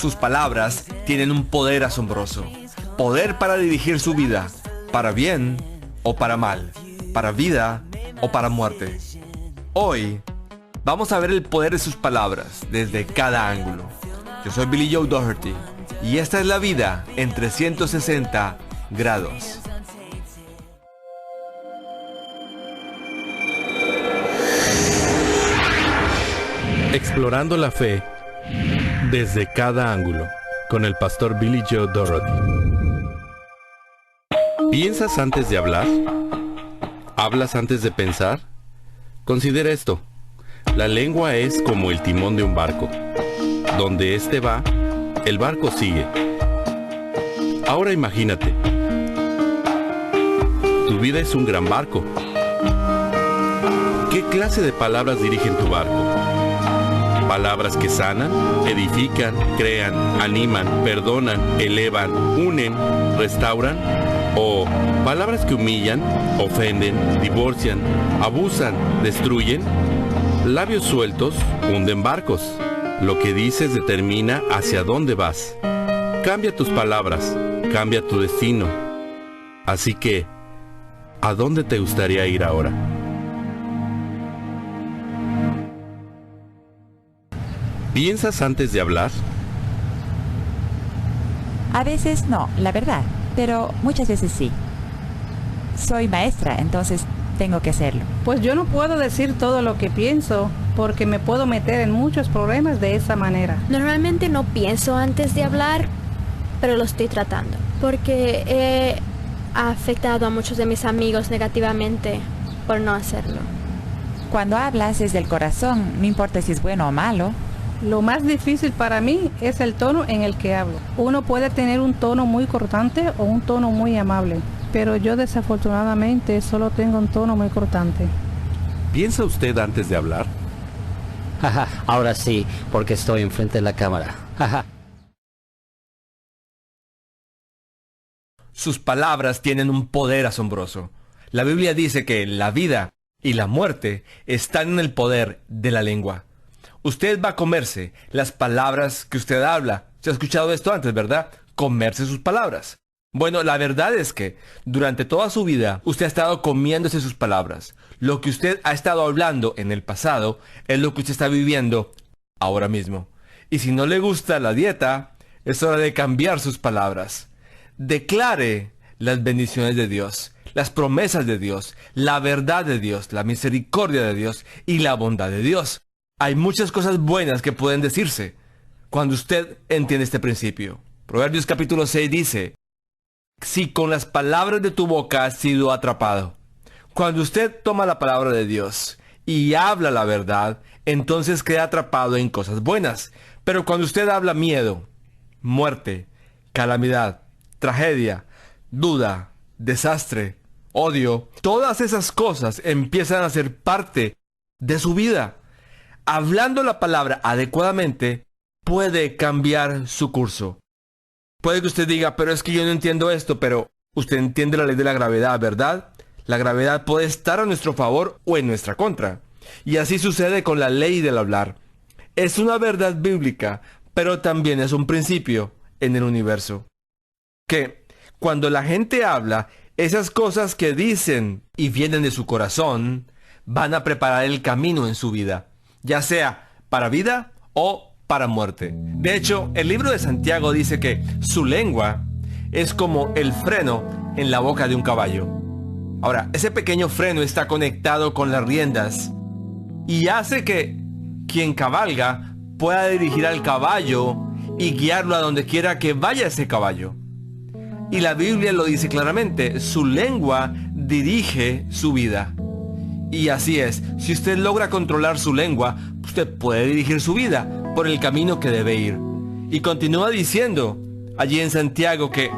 Sus palabras tienen un poder asombroso. Poder para dirigir su vida, para bien o para mal, para vida o para muerte. Hoy vamos a ver el poder de sus palabras desde cada ángulo. Yo soy Billy Joe Doherty y esta es la vida en 360 grados. Explorando la fe desde cada ángulo, con el pastor Billy Joe Doherty. ¿Piensas antes de hablar? ¿Hablas antes de pensar? Considera esto. La lengua es como el timón de un barco. Donde éste va, el barco sigue. Ahora imagínate. Tu vida es un gran barco. ¿Qué clase de palabras dirigen tu barco? Palabras que sanan, edifican, crean, animan, perdonan, elevan, unen, restauran. O palabras que humillan, ofenden, divorcian, abusan, destruyen. Labios sueltos hunden barcos. Lo que dices determina hacia dónde vas. Cambia tus palabras, cambia tu destino. Así que, ¿a dónde te gustaría ir ahora? ¿Piensas antes de hablar? A veces no, la verdad, pero muchas veces sí. Soy maestra, entonces tengo que hacerlo. Pues yo no puedo decir todo lo que pienso, porque me puedo meter en muchos problemas de esa manera. Normalmente no pienso antes de hablar, pero lo estoy tratando, porque he afectado a muchos de mis amigos negativamente por no hacerlo. Cuando hablas desde el corazón, no importa si es bueno o malo. Lo más difícil para mí es el tono en el que hablo. Uno puede tener un tono muy cortante o un tono muy amable, pero yo desafortunadamente solo tengo un tono muy cortante. ¿Piensa usted antes de hablar? Ahora sí, porque estoy enfrente de la cámara. Sus palabras tienen un poder asombroso. La Biblia dice que la vida y la muerte están en el poder de la lengua. Usted va a comerse las palabras que usted habla. ¿Se ha escuchado esto antes, verdad? Comerse sus palabras. Bueno, la verdad es que durante toda su vida usted ha estado comiéndose sus palabras. Lo que usted ha estado hablando en el pasado es lo que usted está viviendo ahora mismo. Y si no le gusta la dieta, es hora de cambiar sus palabras. Declare las bendiciones de Dios, las promesas de Dios, la verdad de Dios, la misericordia de Dios y la bondad de Dios. Hay muchas cosas buenas que pueden decirse cuando usted entiende este principio. Proverbios capítulo 6 dice: si con las palabras de tu boca has sido atrapado. Cuando usted toma la palabra de Dios y habla la verdad, entonces queda atrapado en cosas buenas. Pero cuando usted habla miedo, muerte, calamidad, tragedia, duda, desastre, odio, todas esas cosas empiezan a ser parte de su vida. Hablando la palabra adecuadamente puede cambiar su curso. Puede que usted diga, pero es que yo no entiendo esto, pero usted entiende la ley de la gravedad, ¿verdad? La gravedad puede estar a nuestro favor o en nuestra contra. Y así sucede con la ley del hablar. Es una verdad bíblica, pero también es un principio en el universo. Que cuando la gente habla, esas cosas que dicen y vienen de su corazón, van a preparar el camino en su vida, ya sea para vida o para muerte. De hecho, el libro de Santiago dice que su lengua es como el freno en la boca de un caballo. Ahora, ese pequeño freno está conectado con las riendas y hace que quien cabalga pueda dirigir al caballo y guiarlo a donde quiera que vaya ese caballo. Y la Biblia lo dice claramente, su lengua dirige su vida. Y así es, si usted logra controlar su lengua, usted puede dirigir su vida por el camino que debe ir. Y continúa diciendo allí en Santiago que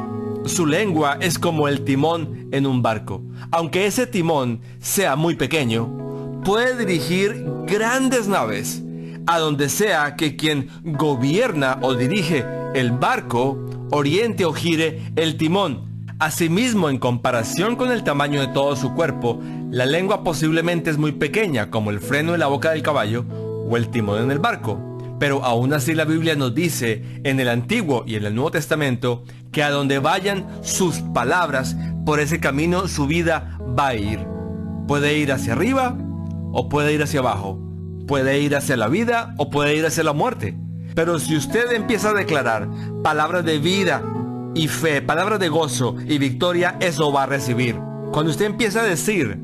su lengua es como el timón en un barco. Aunque ese timón sea muy pequeño, puede dirigir grandes naves a donde sea que quien gobierna o dirige el barco oriente o gire el timón. Asimismo, en comparación con el tamaño de todo su cuerpo, la lengua posiblemente es muy pequeña, como el freno en la boca del caballo o el timón en el barco. Pero aún así la Biblia nos dice en el Antiguo y en el Nuevo Testamento que a donde vayan sus palabras, por ese camino su vida va a ir. Puede ir hacia arriba o puede ir hacia abajo. Puede ir hacia la vida o puede ir hacia la muerte. Pero si usted empieza a declarar palabras de vida y fe, palabras de gozo y victoria, eso va a recibir. Cuando usted empieza a decir,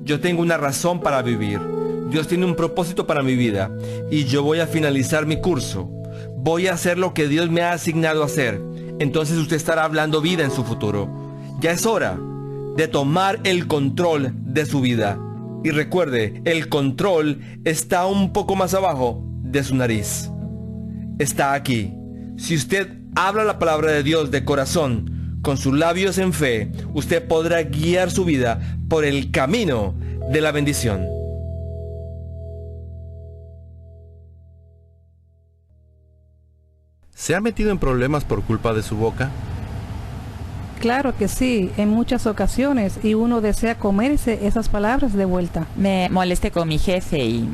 yo tengo una razón para vivir, Dios tiene un propósito para mi vida y yo voy a finalizar mi curso, voy a hacer lo que Dios me ha asignado a hacer, entonces usted estará hablando vida en su futuro. Ya es hora de tomar el control de su vida. Y recuerde, el control está un poco más abajo de su nariz. Está aquí. Si usted habla la palabra de Dios de corazón, con sus labios en fe, usted podrá guiar su vida por el camino de la bendición. ¿Se ha metido en problemas por culpa de su boca? Claro que sí, en muchas ocasiones, y uno desea comerse esas palabras de vuelta. Me molesté con mi jefe y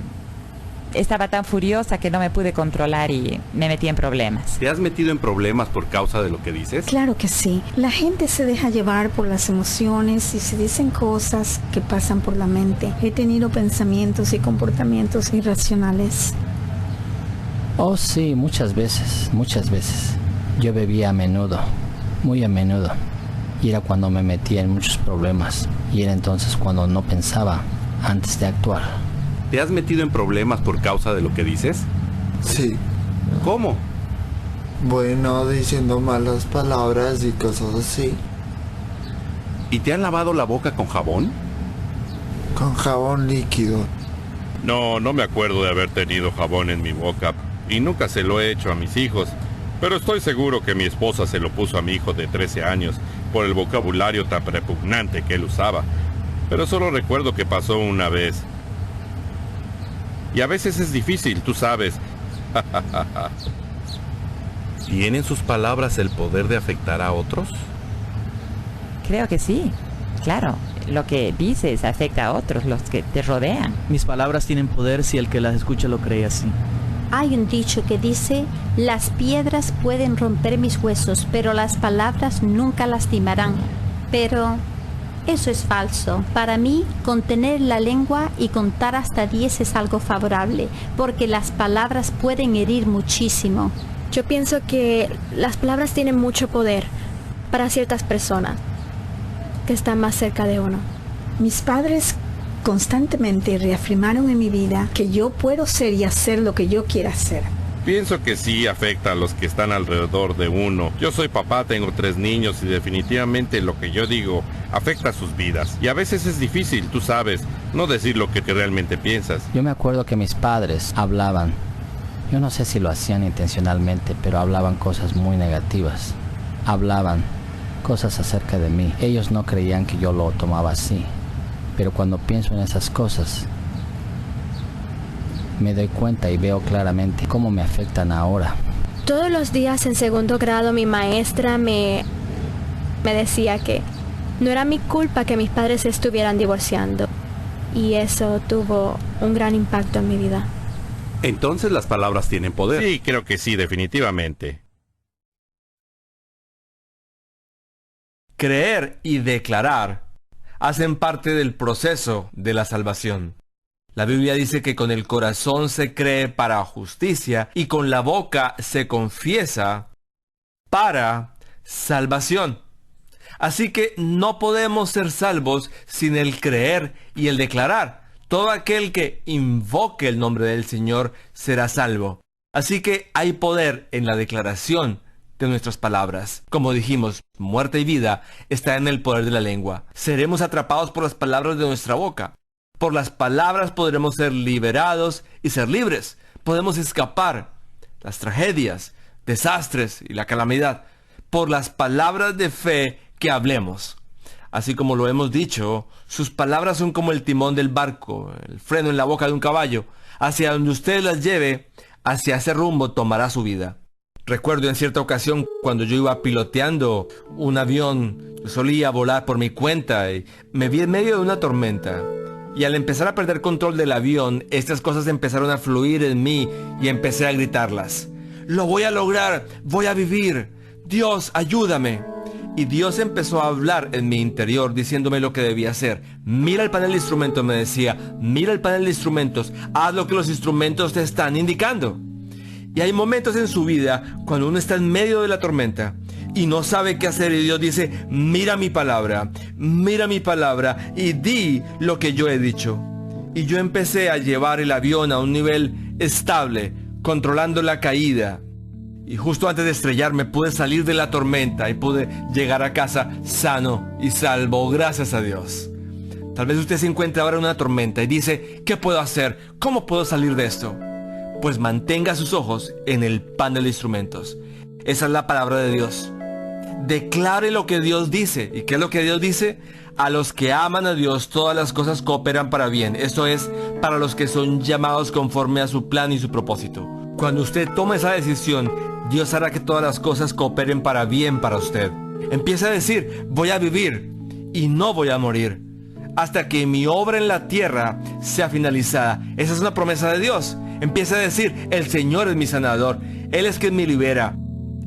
estaba tan furiosa que no me pude controlar y me metí en problemas. ¿Te has metido en problemas por causa de lo que dices? Claro que sí. La gente se deja llevar por las emociones y se dicen cosas que pasan por la mente. He tenido pensamientos y comportamientos irracionales. Oh, sí, muchas veces, muchas veces. Yo bebía a menudo, muy a menudo. Y era cuando me metía en muchos problemas. Y era entonces cuando no pensaba antes de actuar. ¿Te has metido en problemas por causa de lo que dices? Sí. ¿Cómo? Bueno, diciendo malas palabras y cosas así. ¿Y te han lavado la boca con jabón? Con jabón líquido. No me acuerdo de haber tenido jabón en mi boca. Y nunca se lo he hecho a mis hijos. Pero estoy seguro que mi esposa se lo puso a mi hijo de 13 años por el vocabulario tan repugnante que él usaba. Pero solo recuerdo que pasó una vez. Y a veces es difícil, tú sabes. ¿Tienen sus palabras el poder de afectar a otros? Creo que sí, claro. Lo que dices afecta a otros, los que te rodean. Mis palabras tienen poder si el que las escucha lo cree así. Hay un dicho que dice, las piedras pueden romper mis huesos, pero las palabras nunca lastimarán. Pero eso es falso. Para mí, contener la lengua y contar hasta 10 es algo favorable, porque las palabras pueden herir muchísimo. Yo pienso que las palabras tienen mucho poder para ciertas personas que están más cerca de uno. Mis padres constantemente reafirmaron en mi vida que yo puedo ser y hacer lo que yo quiera hacer. Pienso que sí afecta a los que están alrededor de uno. Yo soy papá, tengo 3 niños y definitivamente lo que yo digo afecta a sus vidas. Y a veces es difícil, tú sabes, no decir lo que realmente piensas. Yo me acuerdo que mis padres hablaban. Yo no sé si lo hacían intencionalmente, pero hablaban cosas muy negativas. Hablaban cosas acerca de mí. Ellos no creían que yo lo tomaba así. Pero cuando pienso en esas cosas, me doy cuenta y veo claramente cómo me afectan ahora. Todos los días en 2º grado mi maestra me decía que no era mi culpa que mis padres se estuvieran divorciando. Y eso tuvo un gran impacto en mi vida. Entonces las palabras tienen poder. Sí, creo que sí, definitivamente. Creer y declarar hacen parte del proceso de la salvación. La Biblia dice que con el corazón se cree para justicia y con la boca se confiesa para salvación. Así que no podemos ser salvos sin el creer y el declarar. Todo aquel que invoque el nombre del Señor será salvo. Así que hay poder en la declaración de nuestras palabras. Como dijimos, muerte y vida está en el poder de la lengua. Seremos atrapados por las palabras de nuestra boca. Por las palabras podremos ser liberados y ser libres. Podemos escapar las tragedias, desastres y la calamidad por las palabras de fe que hablemos. Así como lo hemos dicho, sus palabras son como el timón del barco, el freno en la boca de un caballo. Hacia donde usted las lleve, hacia ese rumbo tomará su vida. Recuerdo en cierta ocasión cuando yo iba piloteando un avión, yo solía volar por mi cuenta y me vi en medio de una tormenta. Y al empezar a perder control del avión, estas cosas empezaron a fluir en mí y empecé a gritarlas. Lo voy a lograr, voy a vivir. Dios, ayúdame. Y Dios empezó a hablar en mi interior diciéndome lo que debía hacer. Mira el panel de instrumentos, me decía. Mira el panel de instrumentos. Haz lo que los instrumentos te están indicando. Y hay momentos en su vida cuando uno está en medio de la tormenta y no sabe qué hacer, y Dios dice, mira mi palabra y di lo que yo he dicho. Y yo empecé a llevar el avión a un nivel estable, controlando la caída. Y justo antes de estrellarme pude salir de la tormenta y pude llegar a casa sano y salvo, gracias a Dios. Tal vez usted se encuentre ahora en una tormenta y dice, ¿qué puedo hacer? ¿Cómo puedo salir de esto? Pues mantenga sus ojos en el panel de instrumentos. Esa es la palabra de Dios. Declare lo que Dios dice. ¿Y qué es lo que Dios dice? A los que aman a Dios, todas las cosas cooperan para bien. Esto es, para los que son llamados conforme a su plan y su propósito. Cuando usted toma esa decisión, Dios hará que todas las cosas cooperen para bien para usted. Empieza a decir, voy a vivir y no voy a morir hasta que mi obra en la tierra sea finalizada. Esa es una promesa de Dios. Empieza a decir, el Señor es mi sanador, Él es quien me libera.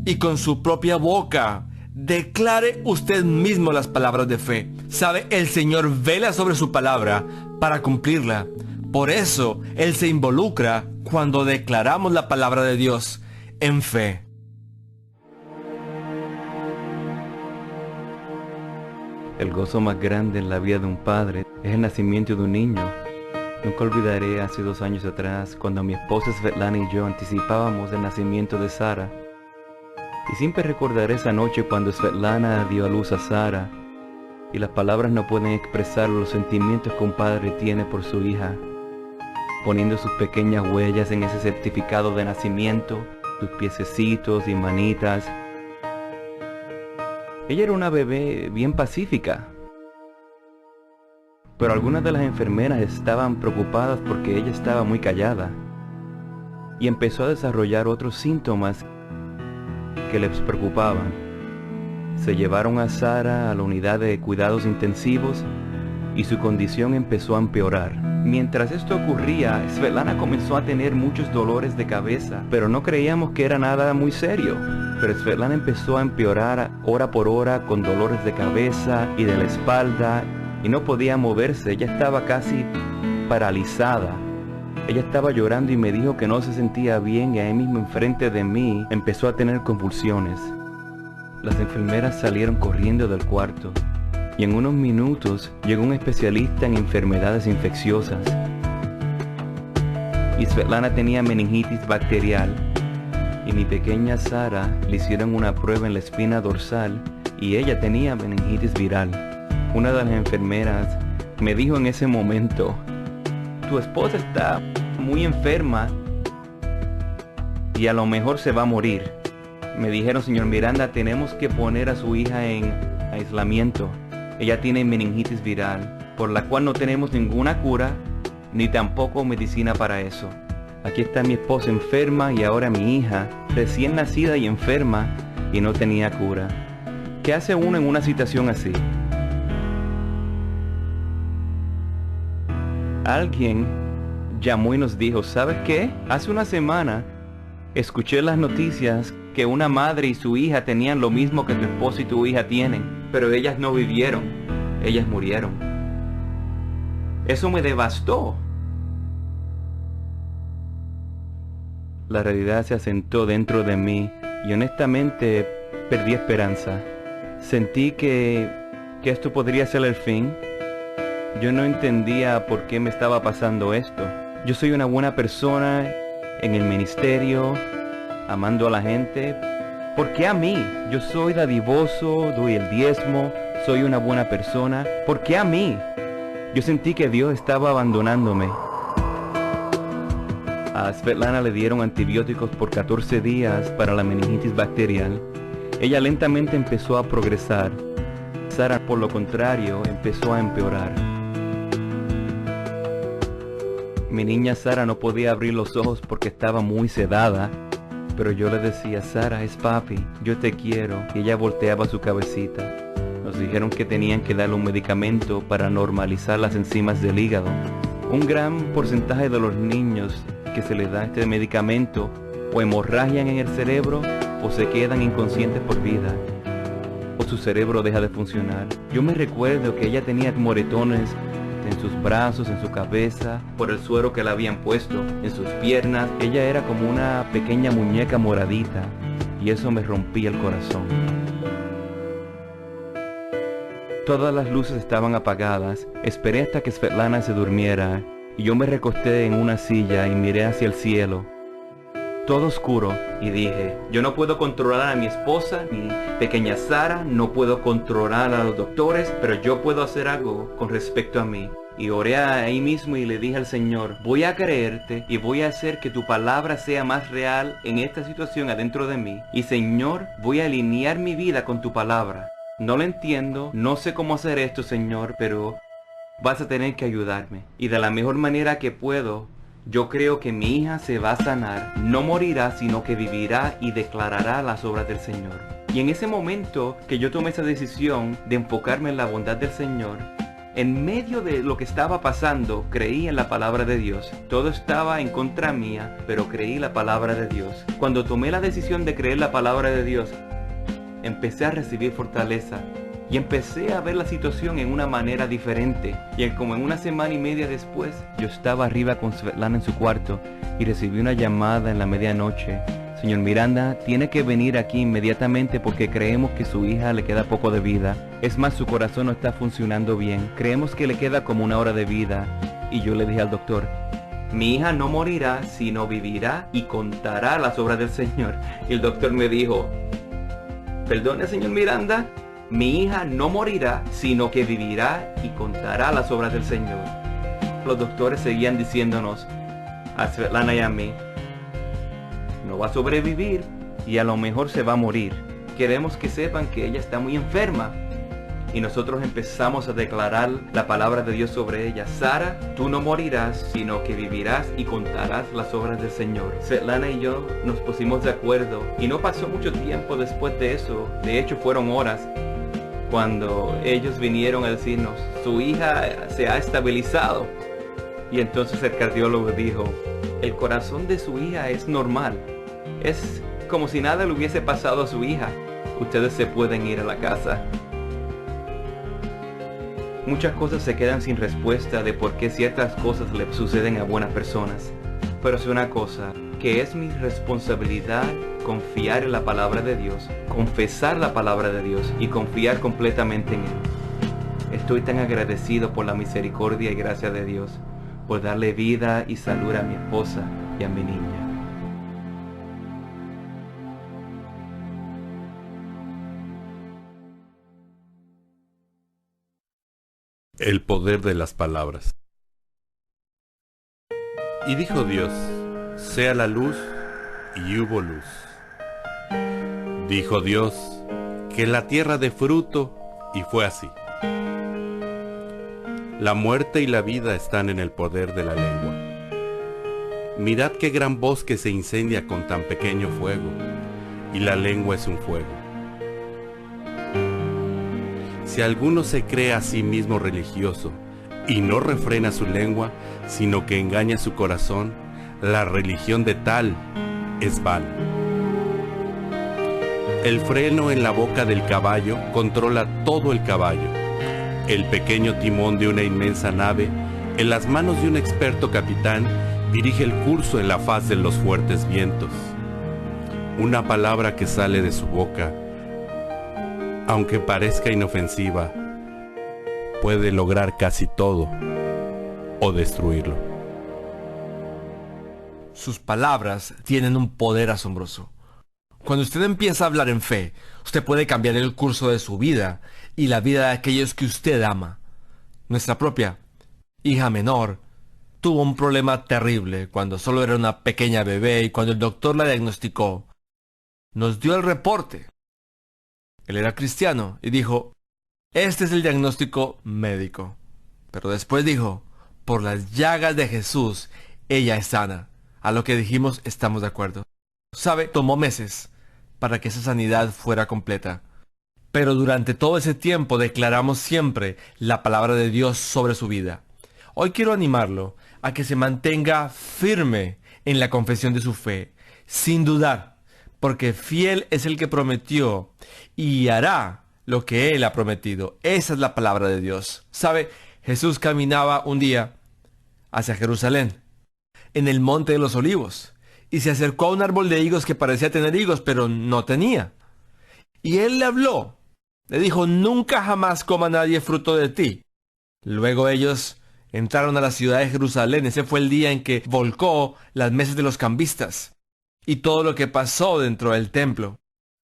Y con su propia boca, declare usted mismo las palabras de fe. Sabe, el Señor vela sobre su palabra para cumplirla. Por eso, Él se involucra cuando declaramos la palabra de Dios en fe. El gozo más grande en la vida de un padre es el nacimiento de un niño. Nunca olvidaré hace 2 años atrás cuando mi esposa Svetlana y yo anticipábamos el nacimiento de Sara. Y siempre recordaré esa noche cuando Svetlana dio a luz a Sara. Y las palabras no pueden expresar los sentimientos que un padre tiene por su hija. Poniendo sus pequeñas huellas en ese certificado de nacimiento, sus piececitos y manitas. Ella era una bebé bien pacífica. Pero algunas de las enfermeras estaban preocupadas porque ella estaba muy callada. Y empezó a desarrollar otros síntomas que les preocupaban. Se llevaron a Sara a la unidad de cuidados intensivos y su condición empezó a empeorar. Mientras esto ocurría, Svetlana comenzó a tener muchos dolores de cabeza, pero no creíamos que era nada muy serio. Pero Svetlana empezó a empeorar hora por hora con dolores de cabeza y de la espalda y no podía moverse. Ella estaba casi paralizada. Ella estaba llorando y me dijo que no se sentía bien, y ahí mismo enfrente de mí empezó a tener convulsiones. Las enfermeras salieron corriendo del cuarto y en unos minutos llegó un especialista en enfermedades infecciosas. Y Svetlana tenía meningitis bacterial y mi pequeña Sara le hicieron una prueba en la espina dorsal y ella tenía meningitis viral. Una de las enfermeras me dijo en ese momento, tu esposa está muy enferma y a lo mejor se va a morir. Me dijeron, señor Miranda, tenemos que poner a su hija en aislamiento. Ella tiene meningitis viral, por la cual no tenemos ninguna cura, ni tampoco medicina para eso. Aquí está mi esposa enferma y ahora mi hija, recién nacida y enferma, y no tenía cura. ¿Qué hace uno en una situación así? Alguien llamó y nos dijo, ¿sabes qué? Hace una semana escuché las noticias que una madre y su hija tenían lo mismo que tu esposo y tu hija tienen, pero ellas no vivieron, ellas murieron. Eso me devastó. La realidad se asentó dentro de mí y honestamente perdí esperanza. Sentí que esto podría ser el fin. Yo no entendía por qué me estaba pasando esto. Yo soy una buena persona en el ministerio, amando a la gente. ¿Por qué a mí? Yo soy dadivoso, doy el diezmo, soy una buena persona. ¿Por qué a mí? Yo sentí que Dios estaba abandonándome. A Svetlana le dieron antibióticos por 14 días para la meningitis bacterial. Ella lentamente empezó a progresar. Sara, por lo contrario, empezó a empeorar. Mi niña Sara no podía abrir los ojos porque estaba muy sedada. Pero yo le decía, Sara, es papi, yo te quiero. Y ella volteaba su cabecita. Nos dijeron que tenían que darle un medicamento para normalizar las enzimas del hígado. Un gran porcentaje de los niños que se les da este medicamento o hemorragian en el cerebro o se quedan inconscientes por vida, o su cerebro deja de funcionar. Yo me recuerdo que ella tenía moretones en sus brazos, en su cabeza, por el suero que le habían puesto, en sus piernas. Ella era como una pequeña muñeca moradita y eso me rompía el corazón. Todas las luces estaban apagadas. Esperé hasta que Svetlana se durmiera y yo me recosté en una silla y miré hacia el cielo. Todo oscuro, y dije, yo no puedo controlar a mi esposa, mi pequeña Sara, no puedo controlar a los doctores, pero yo puedo hacer algo con respecto a mí. Y oré ahí mismo y le dije al Señor, voy a creerte y voy a hacer que tu palabra sea más real en esta situación adentro de mí. Y Señor, voy a alinear mi vida con tu palabra. No lo entiendo, no sé cómo hacer esto, Señor, pero vas a tener que ayudarme. Y de la mejor manera que puedo, yo creo que mi hija se va a sanar, no morirá, sino que vivirá y declarará las obras del Señor. Y en ese momento que yo tomé esa decisión de enfocarme en la bondad del Señor, en medio de lo que estaba pasando, creí en la palabra de Dios. Todo estaba en contra mía, pero creí la palabra de Dios. Cuando tomé la decisión de creer la palabra de Dios, empecé a recibir fortaleza. Y empecé a ver la situación en una manera diferente. Y como en una semana y media después, yo estaba arriba con Svetlana en su cuarto y recibí una llamada en la medianoche. Señor Miranda, tiene que venir aquí inmediatamente porque creemos que su hija le queda poco de vida. Es más, su corazón no está funcionando bien. Creemos que le queda como 1 hora de vida. Y yo le dije al doctor, mi hija no morirá, sino vivirá y contará las obras del Señor. Y el doctor me dijo, perdone, señor Miranda, mi hija no morirá, sino que vivirá y contará las obras del Señor. Los doctores seguían diciéndonos, a Svetlana y a mí, no va a sobrevivir y a lo mejor se va a morir. Queremos que sepan que ella está muy enferma. Y nosotros empezamos a declarar la palabra de Dios sobre ella. Sara, tú no morirás, sino que vivirás y contarás las obras del Señor. Svetlana y yo nos pusimos de acuerdo y no pasó mucho tiempo después de eso. De hecho, fueron horas cuando ellos vinieron a decirnos, su hija se ha estabilizado. Y entonces el cardiólogo dijo, el corazón de su hija es normal. Es como si nada le hubiese pasado a su hija. Ustedes se pueden ir a la casa. Muchas cosas se quedan sin respuesta de por qué ciertas cosas le suceden a buenas personas. Pero sé una cosa, que es mi responsabilidad confiar en la palabra de Dios, confesar la palabra de Dios y confiar completamente en Él. Estoy tan agradecido por la misericordia y gracia de Dios, por darle vida y salud a mi esposa y a mi niña. El poder de las palabras. Y dijo Dios, sea la luz, y hubo luz. Dijo Dios, que la tierra dé fruto, y fue así. La muerte y la vida están en el poder de la lengua. Mirad qué gran bosque se incendia con tan pequeño fuego, y la lengua es un fuego. Si alguno se cree a sí mismo religioso y no refrena su lengua, sino que engaña su corazón, la religión de tal es vana. El freno en la boca del caballo controla todo el caballo. El pequeño timón de una inmensa nave, en las manos de un experto capitán, dirige el curso en la faz de los fuertes vientos. Una palabra que sale de su boca, aunque parezca inofensiva, puede lograr casi todo o destruirlo. Sus palabras tienen un poder asombroso. Cuando usted empieza a hablar en fe, usted puede cambiar el curso de su vida y la vida de aquellos que usted ama. Nuestra propia hija menor tuvo un problema terrible cuando solo era una pequeña bebé y cuando el doctor la diagnosticó, nos dio el reporte. Él era cristiano y dijo, este es el diagnóstico médico. Pero después dijo, por las llagas de Jesús, ella es sana. A lo que dijimos, estamos de acuerdo. ¿Sabe? Tomó meses para que esa sanidad fuera completa. pero durante todo ese tiempo declaramos siempre la palabra de Dios sobre su vida. Hoy quiero animarlo a que se mantenga firme en la confesión de su fe, sin dudar, porque fiel es el que prometió y hará lo que Él ha prometido. Esa es la palabra de Dios. ¿Sabe? Jesús caminaba un día hacia Jerusalén, en el Monte de los Olivos, y se acercó a un árbol de higos que parecía tener higos, pero no tenía. Y Él le habló, le dijo: nunca jamás coma nadie fruto de ti. Luego ellos entraron a la ciudad de Jerusalén. Ese fue el día en que volcó las mesas de los cambistas y todo lo que pasó dentro del templo.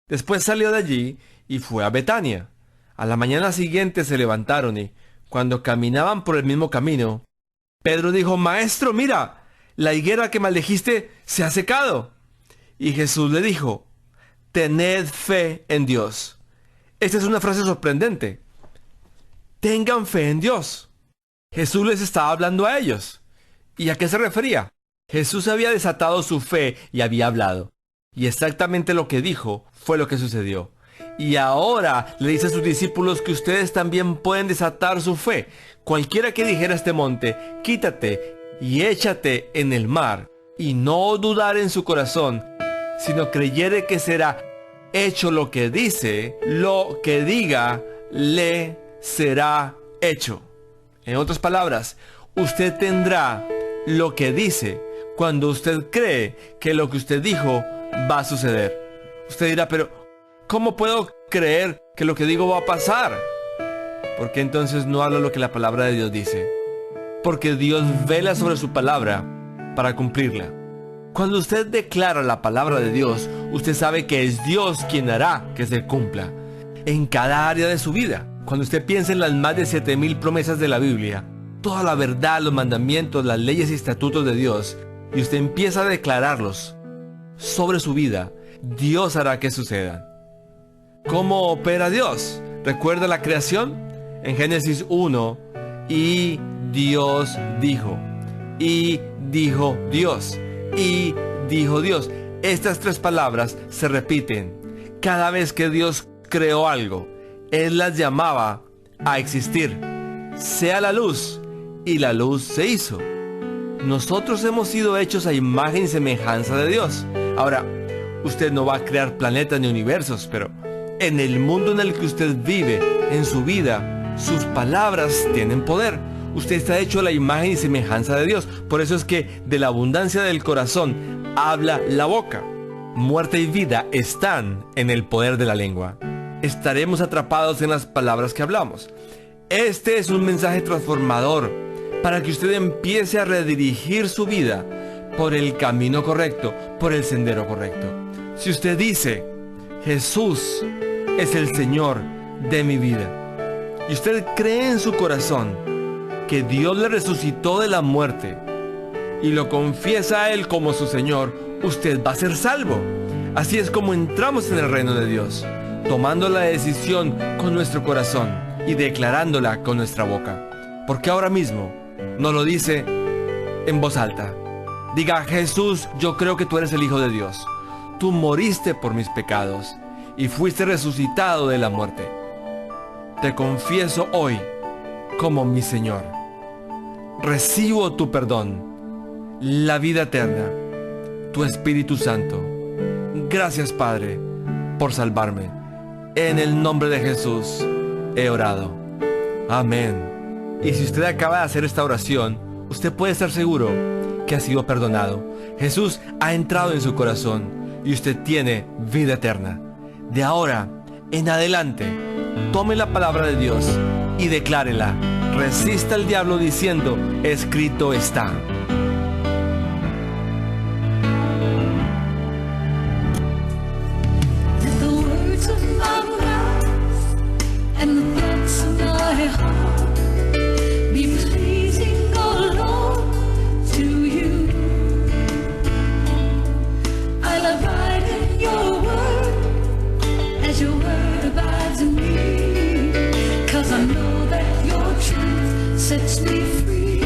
Después salió de allí y fue a Betania. A la mañana siguiente se levantaron y, cuando caminaban por el mismo camino, Pedro dijo: Maestro, mira, la higuera que maldijiste se ha secado. Y Jesús le dijo: tened fe en Dios. Esta es una frase sorprendente. Tengan fe en Dios. Jesús les estaba hablando a ellos. ¿Y a qué se refería? Jesús había desatado su fe y había hablado. Y exactamente lo que dijo fue lo que sucedió. Y ahora le dice a sus discípulos que ustedes también pueden desatar su fe. Cualquiera que dijera a este monte: quítate y échate en el mar, y no dudar en su corazón, sino creyere que será hecho lo que dice, lo que diga, le será hecho. En otras palabras, usted tendrá lo que dice cuando usted cree que lo que usted dijo va a suceder. Usted dirá: pero ¿cómo puedo creer que lo que digo va a pasar? Porque entonces no habla lo que la palabra de Dios dice. Porque Dios vela sobre su palabra para cumplirla. Cuando usted declara la palabra de Dios, usted sabe que es Dios quien hará que se cumpla en cada área de su vida. Cuando usted piensa en las más de 7,000 promesas de la Biblia, toda la verdad, los mandamientos, las leyes y estatutos de Dios, y usted empieza a declararlos sobre su vida, Dios hará que sucedan. ¿Cómo opera Dios? ¿Recuerda la creación? En Génesis 1, y Dios dijo, y dijo Dios, y dijo Dios. Estas tres palabras se repiten cada vez que Dios creó algo. Él las llamaba a existir. Sea la luz, y la luz se hizo. Nosotros hemos sido hechos a imagen y semejanza de Dios. Ahora, usted no va a crear planetas ni universos, pero en el mundo en el que usted vive, en su vida, sus palabras tienen poder. Usted está hecho a la imagen y semejanza de Dios. Por eso es que de la abundancia del corazón habla la boca. Muerte y vida están en el poder de la lengua. Estaremos atrapados en las palabras que hablamos. Este es un mensaje transformador para que usted empiece a redirigir su vida por el camino correcto, por el sendero correcto. Si usted dice: Jesús es el Señor de mi vida, y usted cree en su corazón que Dios le resucitó de la muerte y lo confiesa a Él como su Señor, usted va a ser salvo. Así es como entramos en el reino de Dios, tomando la decisión con nuestro corazón y declarándola con nuestra boca. Porque ahora mismo nos lo dice en voz alta. Diga: Jesús, yo creo que tú eres el Hijo de Dios. Tú moriste por mis pecados y fuiste resucitado de la muerte. Te confieso hoy como mi Señor. Recibo tu perdón, la vida eterna, tu Espíritu Santo. Gracias, Padre, por salvarme. En el nombre de Jesús he orado. Amén. Y si usted acaba de hacer esta oración, usted puede estar seguro que ha sido perdonado. Jesús ha entrado en su corazón y usted tiene vida eterna. De ahora en adelante, tome la palabra de Dios y declárela. Resista al diablo diciendo: escrito está. Sets me free.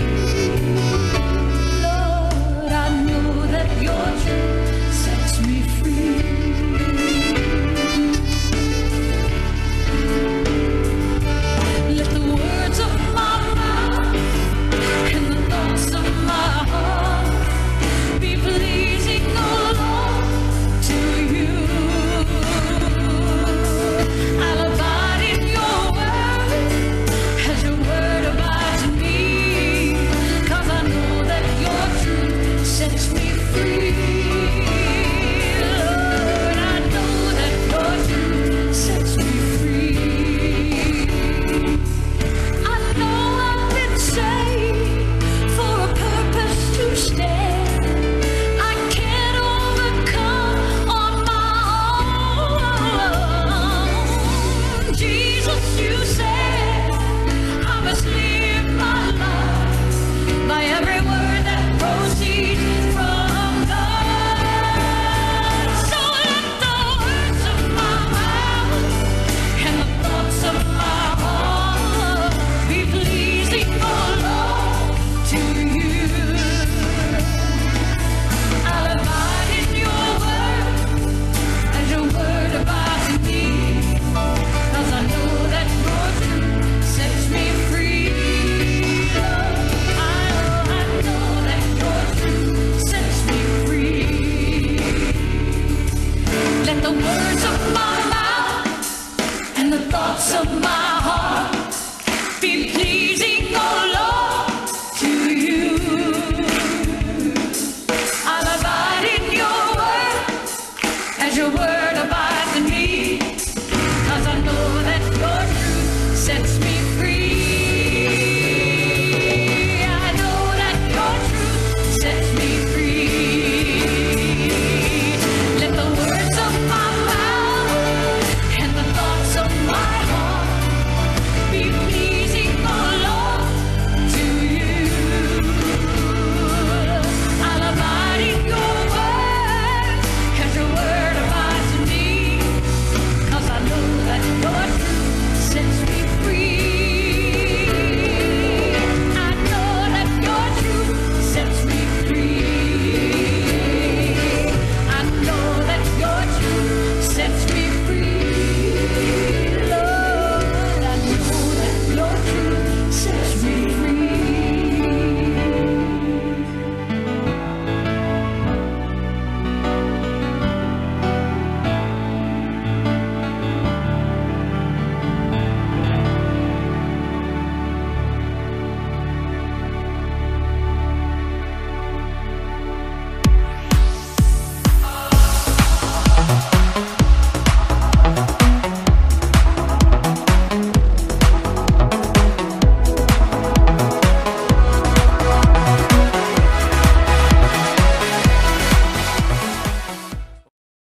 ti.